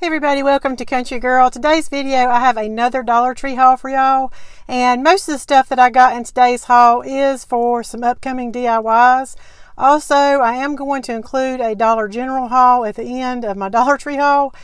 Hey everybody, welcome to Country Girl. Today's video I have another Dollar Tree haul for y'all, and most of the stuff that I got in today's haul is for some upcoming DIYs. Also, I am going to include a Dollar General haul at the end of my Dollar Tree haul.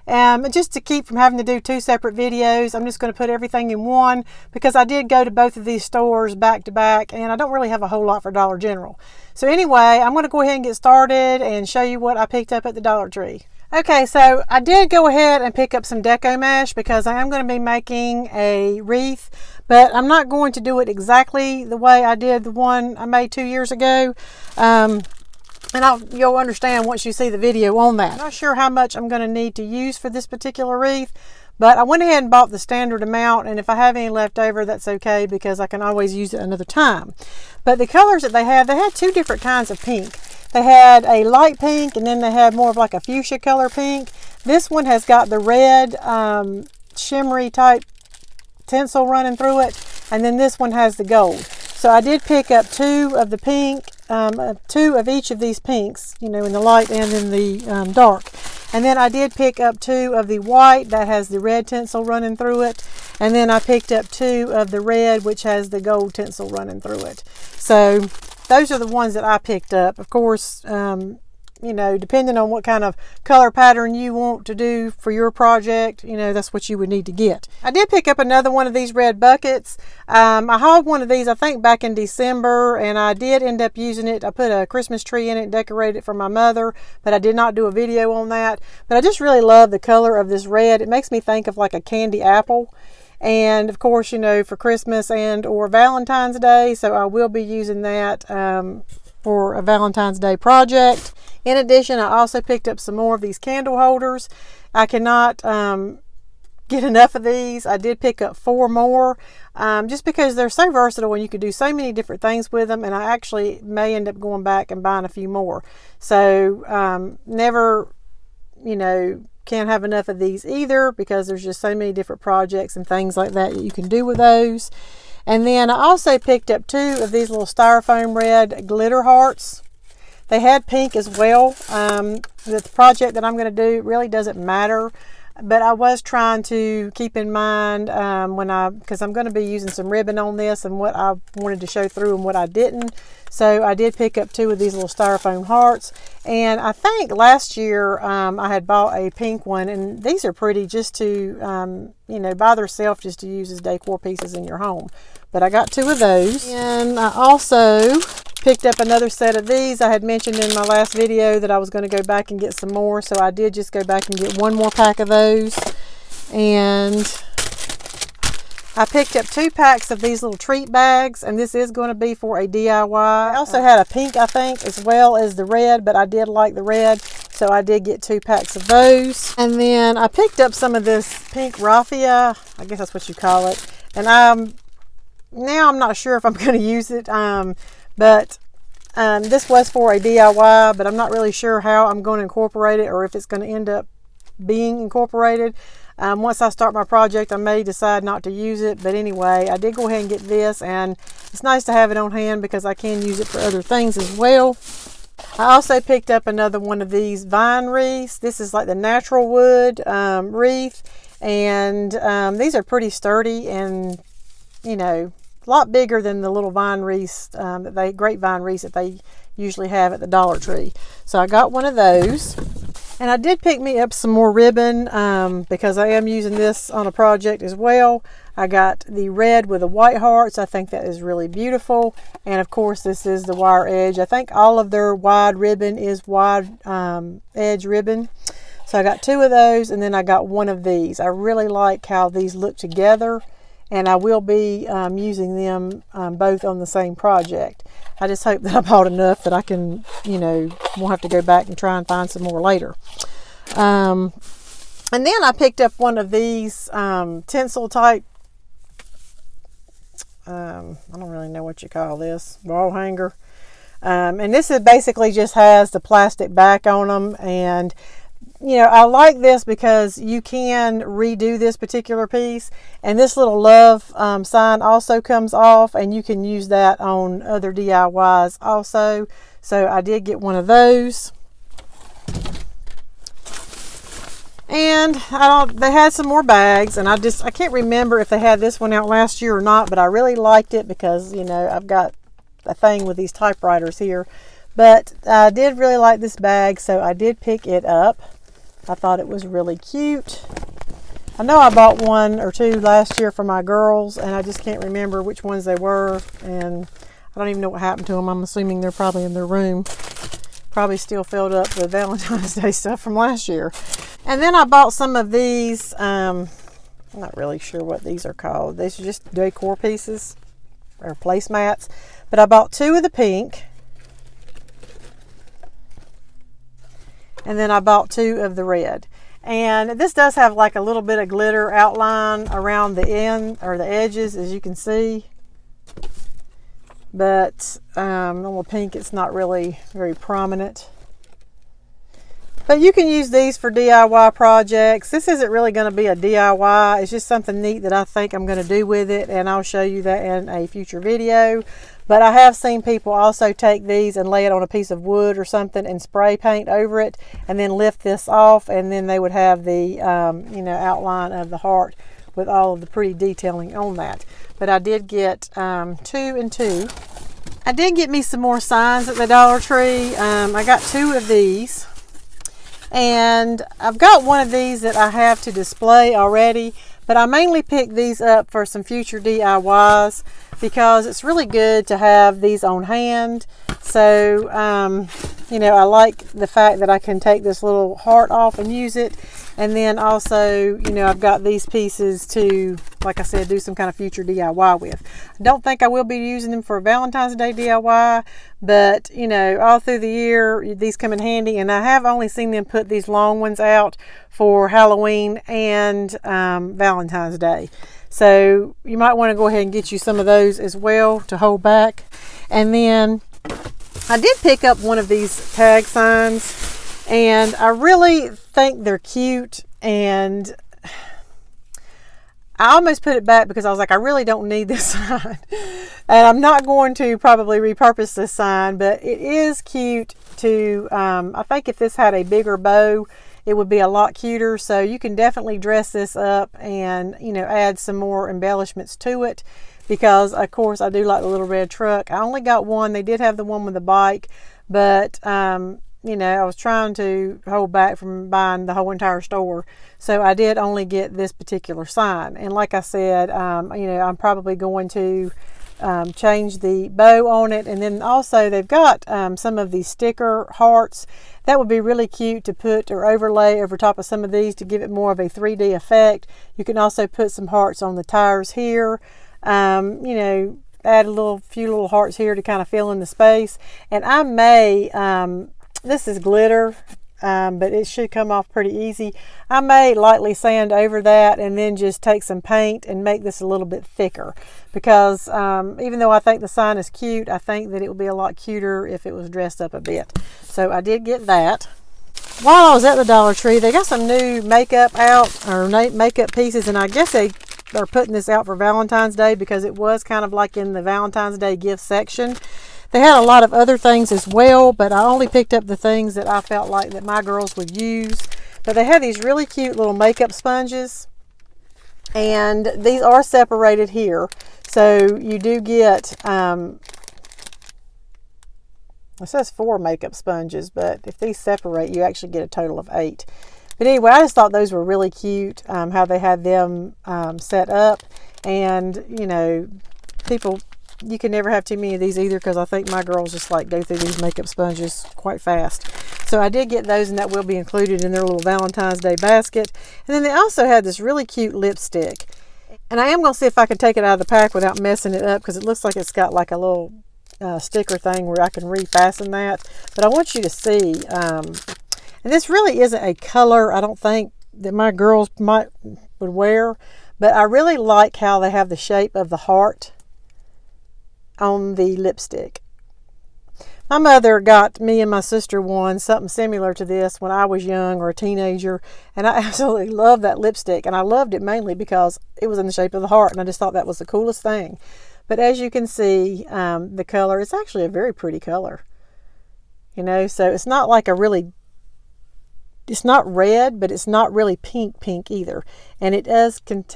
Just to keep from having to do two separate videos, I'm just going to put everything in one because I did go to both of these stores back to back and I don't really have a whole lot for Dollar General. So anyway, I'm going to go ahead and get started and show you what I picked up at the Dollar Tree. Okay, so I did go ahead and pick up some deco mesh because I am going to be making a wreath, but I'm not going to do it exactly the way I did the one I made 2 years ago. You'll understand once you see the video on that. I'm not sure how much I'm going to need to use for this particular wreath, but I went ahead and bought the standard amount, and if I have any left over, that's okay because I can always use it another time. But the colors that they had two different kinds of pink. They had a light pink, and then they had more of like a fuchsia color pink. This one has got the red shimmery type tinsel running through it, and then this one has the gold. So I did pick up two of the pink, two of each of these pinks, in the light and in the dark. And then I did pick up two of the white that has the red tinsel running through it. And then I picked up two of the red, which has the gold tinsel running through it. So those are the ones that I picked up. Of course, depending on what kind of color pattern you want to do for your project, that's what you would need to get. I did pick up another one of these red buckets. I hauled one of these, I think, back in December, and I did end up using it. I put a Christmas tree in it and decorated it for my mother, but I did not do a video on that. But I just really love the color of this red. It makes me think of like a candy apple. And of course, for Christmas and or Valentine's Day, so I will be using that for a Valentine's Day project. In addition, I also picked up some more of these candle holders. I cannot get enough of these. I did pick up 4 more just because they're so versatile and you can do so many different things with them, and I actually may end up going back and buying a few more. So never, can't have enough of these either because there's just so many different projects and things like that you can do with those. And then I also picked up 2 of these little styrofoam red glitter hearts. They had pink as well. The project that I'm going to do really doesn't matter, but I was trying to keep in mind because I'm going to be using some ribbon on this and what I wanted to show through and what I didn't. So I did pick up 2 of these little styrofoam hearts, and I think last year I had bought a pink one, and these are pretty just to by themselves, just to use as decor pieces in your home. But I got 2 of those, and I also picked up another set of these. I had mentioned in my last video that I was going to go back and get some more, so I did just go back and get 1 more pack of those. And I picked up 2 packs of these little treat bags, and this is going to be for a DIY. I also had a pink, I think, as well as the red, but I did like the red, so I did get 2 packs of those. And then I picked up some of this pink raffia, I guess that's what you call it, and now I'm not sure if I'm going to use it, but this was for a DIY, but I'm not really sure how I'm going to incorporate it or if it's going to end up being incorporated. Once I start my project, I may decide not to use it, but anyway, I did go ahead and get this, and it's nice to have it on hand because I can use it for other things as well. I also picked up another one of these vine wreaths. This is like the natural wood wreath, and these are pretty sturdy and, a lot bigger than the little vine wreaths, grapevine wreaths that they usually have at the Dollar Tree. So I got one of those. And I did pick me up some more ribbon because I am using this on a project as well. I got the red with the white hearts. I think that is really beautiful. And of course, this is the wire edge. I think all of their wide ribbon is wide edge ribbon. So I got 2 of those, and then I got 1 of these. I really like how these look together, and I will be using them both on the same project. I just hope that I bought enough that I can, won't have to go back and try and find some more later. And then I picked up one of these tinsel type, I don't really know what you call this, wall hanger. And this is basically just has the plastic back on them, and I like this because you can redo this particular piece, and this little love sign also comes off, and you can use that on other DIYs also. So I did get one of those. And they had some more bags, and I can't remember if they had this one out last year or not, but I really liked it because, you know, I've got a thing with these typewriters here. But I did really like this bag, so I did pick it up. I thought it was really cute. I know I bought one or two last year for my girls, and I just can't remember which ones they were, and I don't even know what happened to them. I'm assuming they're probably in their room. Probably still filled up with Valentine's Day stuff from last year. And then I bought some of these, I'm not really sure what these are called. These are just decor pieces or placemats. But I bought two of the pink. And then I bought two of the red. And this does have like a little bit of glitter outline around the end or the edges, as you can see. But on the pink, it's not really very prominent. But you can use these for DIY projects. This isn't really going to be a DIY. It's just something neat that I think I'm going to do with it, and I'll show you that in a future video. But I have seen people also take these and lay it on a piece of wood or something and spray paint over it, and then lift this off, and then they would have the outline of the heart with all of the pretty detailing on that. But I did get 2 and 2. I did get me some more signs at the Dollar Tree. I got 2 of these. And I've got one of these that I have to display already, but I mainly picked these up for some future DIYs because it's really good to have these on hand. So, I like the fact that I can take this little heart off and use it. And then also, I've got these pieces to, like I said, do some kind of future DIY with. I don't think I will be using them for a Valentine's Day DIY, but, all through the year, these come in handy. And I have only seen them put these long ones out for Halloween and Valentine's Day. So you might want to go ahead and get you some of those as well to hold back. And then I did pick up one of these tag signs. And I really think they're cute, and I almost put it back because I was like, I really don't need this sign. And I'm not going to probably repurpose this sign, but it is cute to, I think if this had a bigger bow, it would be a lot cuter. So you can definitely dress this up and, add some more embellishments to it. Because, of course, I do like the little red truck. I only got one. They did have the one with the bike, but I was trying to hold back from buying the whole entire store. So I did only get this particular sign. And like I said, I'm probably going to change the bow on it. And then also they've got some of these sticker hearts. That would be really cute to put or overlay over top of some of these to give it more of a 3D effect. You can also put some hearts on the tires here. Add a few little hearts here to kind of fill in the space. And I may... this is glitter, but it should come off pretty easy. I may lightly sand over that and then just take some paint and make this a little bit thicker. Because even though I think the sign is cute, I think that it would be a lot cuter if it was dressed up a bit. So I did get that. While I was at the Dollar Tree, they got some new makeup out, or makeup pieces, and I guess they are putting this out for Valentine's Day because it was kind of like in the Valentine's Day gift section. They had a lot of other things as well, but I only picked up the things that I felt like that my girls would use. But they have these really cute little makeup sponges, and these are separated here. So you do get, it says 4 makeup sponges, but if these separate, you actually get a total of 8. But anyway, I just thought those were really cute, how they had them set up. And, people... You can never have too many of these either because I think my girls just go through these makeup sponges quite fast. So I did get those, and that will be included in their little Valentine's Day basket. And then they also had this really cute lipstick. And I am going to see if I can take it out of the pack without messing it up because it looks like it's got like a little sticker thing where I can refasten that. But I want you to see, and this really isn't a color I don't think that my girls would wear, but I really like how they have the shape of the heart on the lipstick. My mother got me and my sister one, something similar to this when I was young or a teenager, and I absolutely loved that lipstick, and I loved it mainly because it was in the shape of the heart, and I just thought that was the coolest thing. But as you can see, the color, it's actually a very pretty color. So it's not like a really it's not red, but it's not really pink either. And it does keep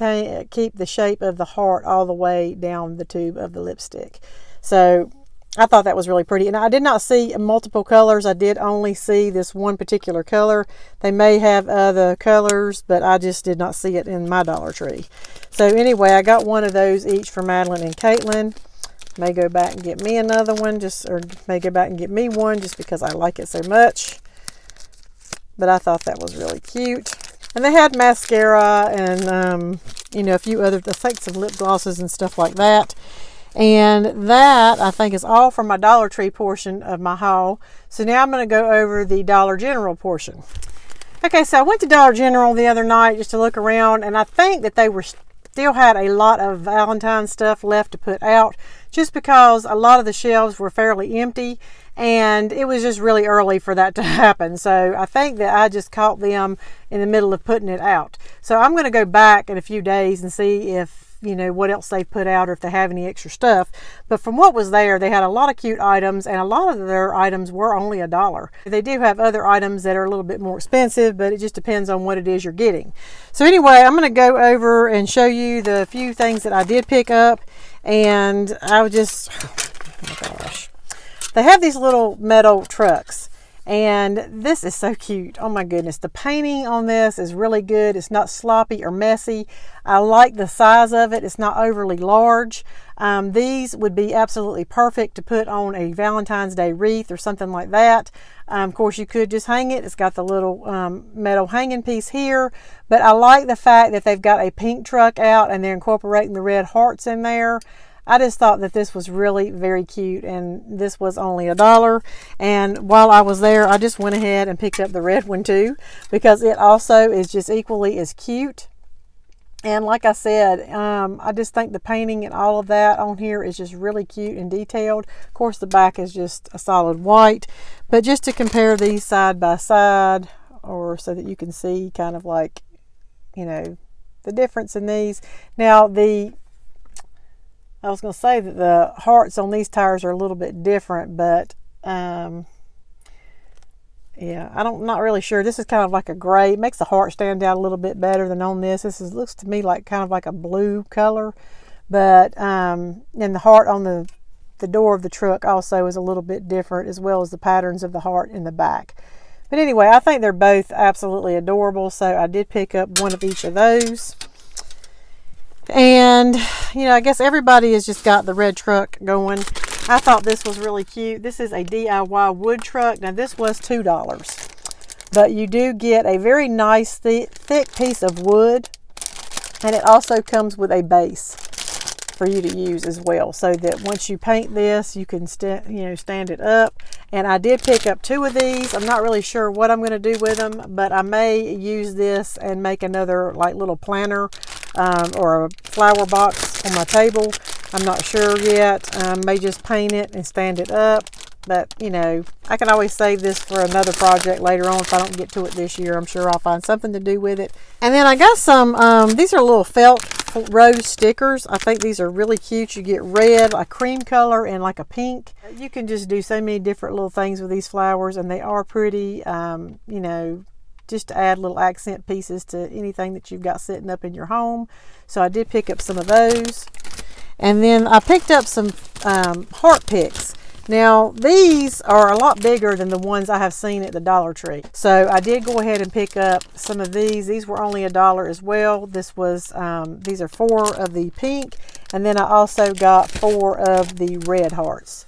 the shape of the heart all the way down the tube of the lipstick. So I thought that was really pretty. And I did not see multiple colors. I did only see this one particular color. They may have other colors, but I just did not see it in my Dollar Tree. So anyway, I got one of those each for Madeline and Caitlin. May go back and get me another one, or may go back and get me one just because I like it so much. But I thought that was really cute. And they had mascara and, you know, a few other, I think some lip glosses and stuff like that. And that, I think, is all from my Dollar Tree portion of my haul. So now I'm going to go over the Dollar General portion. Okay, so I went to Dollar General the other night just to look around, and I think that they still had a lot of Valentine stuff left to put out, just because a lot of the shelves were fairly empty, and it was just really early for that to happen. So I think that I just caught them in the middle of putting it out. So I'm going to go back in a few days and see if, you know, what else they've put out or if they have any extra stuff. But from what was there, they had a lot of cute items, and a lot of their items were only $1. They do have other items that are a little bit more expensive, but it just depends on what it is you're getting. So anyway, I'm going to go over and show you the few things that I did pick up. And I would just, oh my gosh, they have these little metal trucks, and this is so cute. Oh my goodness, the painting on this is really good. It's not sloppy or messy. I like the size of it. It's not overly large. These would be absolutely perfect to put on a Valentine's Day wreath or something like that. Of course, you could just hang it. It's got the little metal hanging piece here, but I like the fact that they've got a pink truck out and they're incorporating the red hearts in there. I just thought that this was really very cute, and this was only $1. And while I was there, I just went ahead and picked up the red one too, because it also is just equally as cute. And like I said, I just think the painting and all of that on here is just really cute and detailed. Of course, the back is just a solid white, but just to compare these side by side, or so that you can see kind of like, you know, the difference in these. Now, I was going to say that the hearts on these tires are a little bit different, but yeah, I'm not really sure. This is kind of like a gray. It makes the heart stand out a little bit better than on this. This looks to me like kind of like a blue color, but and the heart on the door of the truck also is a little bit different, as well as the patterns of the heart in the back. But anyway, I think they're both absolutely adorable, so I did pick up one of each of those. And, you know, I guess everybody has just got the red truck going. I thought this was really cute. This is a DIY wood truck. Now, this was $2. But you do get a very nice thick piece of wood. And it also comes with a base for you to use as well. So that once you paint this, you can stand it up. And I did pick up 2 of these. I'm not really sure what I'm going to do with them, but I may use this and make another like little planter or a flower box on my table. I'm not sure yet. I may just paint it and stand it up. But, you know, I can always save this for another project later on if I don't get to it this year. I'm sure I'll find something to do with it. And then I got some, these are little felt rose stickers. I think these are really cute. You get red, a cream color, and like a pink. You can just do so many different little things with these flowers, and they are pretty, you know, just to add little accent pieces to anything that you've got sitting up in your home. So I did pick up some of those. And then I picked up some heart picks. Now, these are a lot bigger than the ones I have seen at the Dollar Tree. So I did go ahead and pick up some of these. These were only $1 as well. This was, these are 4 of the pink. And then I also got 4 of the red hearts.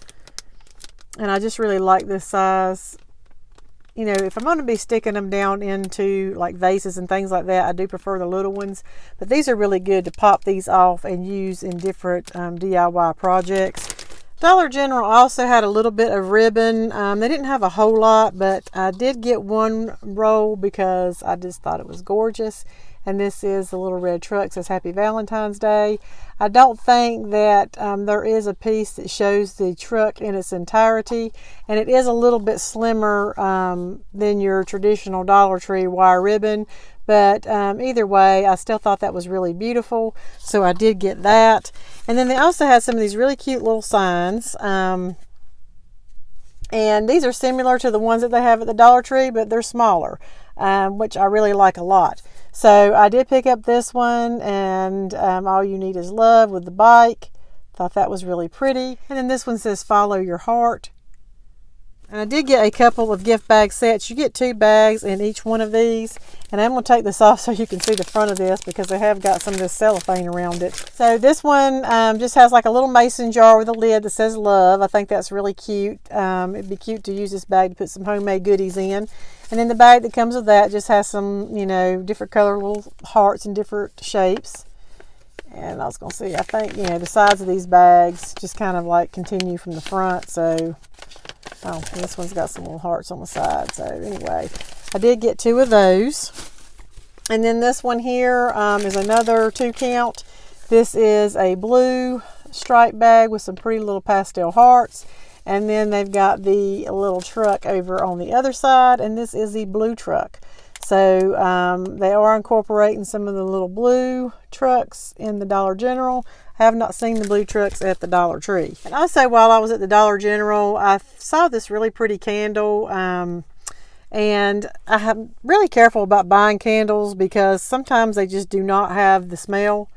And I just really like this size. You know, if I'm going to be sticking them down into like vases and things like that, I do prefer the little ones. But these are really good to pop these off and use in different DIY projects. Dollar General also had a little bit of ribbon. They didn't have a whole lot, but I did get one roll because I just thought it was gorgeous. And this is the little red truck. It says Happy Valentine's Day. I don't think that there is a piece that shows the truck in its entirety. And it is a little bit slimmer than your traditional Dollar Tree wire ribbon. But either way, I still thought that was really beautiful. So I did get that. And then they also had some of these really cute little signs. And these are similar to the ones that they have at the Dollar Tree, but they're smaller. which I really like a lot. So I did pick up this one, and All You Need Is Love with the bike. Thought that was really pretty. And then this one says Follow Your Heart. And I did get a couple of gift bag sets. You get 2 bags in each one of these. And I'm going to take this off so you can see the front of this, because they have got some of this cellophane around it. So this one just has like a little mason jar with a lid that says love. I think that's really cute. It'd be cute to use this bag to put some homemade goodies in. And then the bag that comes with that just has some, you know, different color little hearts in different shapes. And I was going to see, I think, you know, the sides of these bags just kind of like continue from the front. So, oh, this one's got some little hearts on the side. So anyway, I did get 2 of those. And then this one here is another 2 count. This is a blue stripe bag with some pretty little pastel hearts. And then they've got the little truck over on the other side. And this is the blue truck. So they are incorporating some of the little blue trucks in the Dollar General. I have not seen the blue trucks at the Dollar Tree. And also, while I was at the Dollar General, I saw this really pretty candle. And I'm really careful about buying candles because sometimes they just do not have the smell.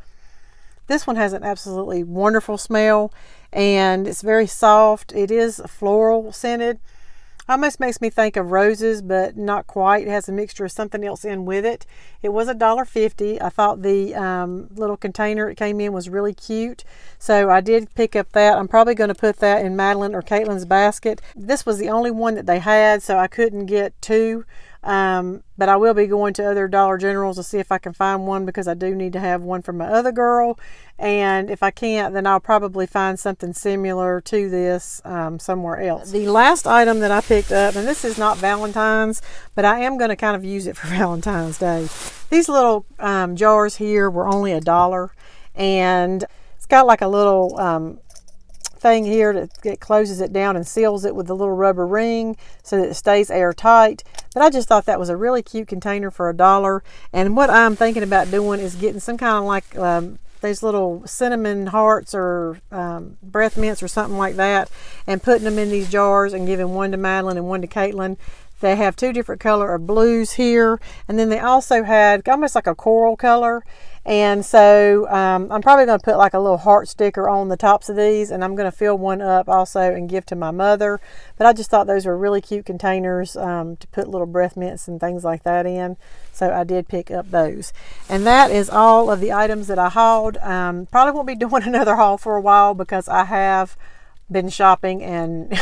This one has an absolutely wonderful smell, and it's very soft. It is floral scented. Almost makes me think of roses, but not quite. It has a mixture of something else in with it. It was $1.50. I thought the little container it came in was really cute, so I did pick up that. I'm probably going to put that in Madeline or Caitlin's basket. This was the only one that they had, so I couldn't get 2. But I will be going to other Dollar Generals to see if I can find one, because I do need to have one for my other girl. And if I can't, then I'll probably find something similar to this somewhere else. The last item that I picked up, and this is not Valentine's, but I am going to kind of use it for Valentine's Day. These little jars here were only $1, and it's got like a little thing here that closes it down and seals it with a little rubber ring so that it stays airtight. But I just thought that was a really cute container for $1. And what I'm thinking about doing is getting some kind of like those little cinnamon hearts or breath mints or something like that, and putting them in these jars and giving one to Madeline and one to Caitlin. They have 2 different color of blues here, and then they also had almost like a coral color. And so I'm probably going to put like a little heart sticker on the tops of these, and I'm going to fill one up also and give to my mother. But I just thought those were really cute containers to put little breath mints and things like that in. So I did pick up those. And that is all of the items that I hauled. Probably won't be doing another haul for a while, because I have been shopping and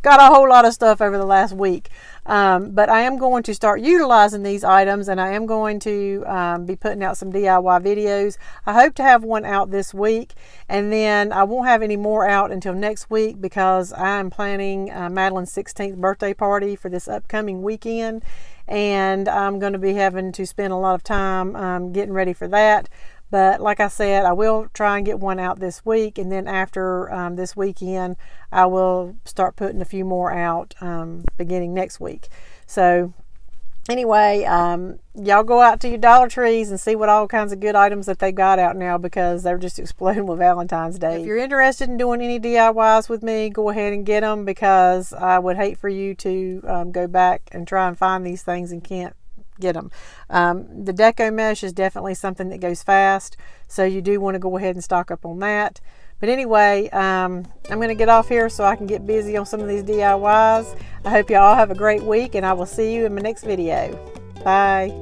got a whole lot of stuff over the last week. But I am going to start utilizing these items, and I am going to be putting out some DIY videos. I hope to have one out this week, and then I won't have any more out until next week, because I'm planning Madeline's 16th birthday party for this upcoming weekend, and I'm going to be having to spend a lot of time getting ready for that. But like I said, I will try and get one out this week, and then after this weekend, I will start putting a few more out beginning next week. So anyway, y'all go out to your Dollar Trees and see what all kinds of good items that they got out now, because they're just exploding with Valentine's Day. If you're interested in doing any DIYs with me, go ahead and get them, because I would hate for you to go back and try and find these things and can't get them. The deco mesh is definitely something that goes fast, so you do want to go ahead and stock up on that. But anyway, I'm going to get off here so I can get busy on some of these DIYs. I hope y'all have a great week, and I will see you in my next video. Bye.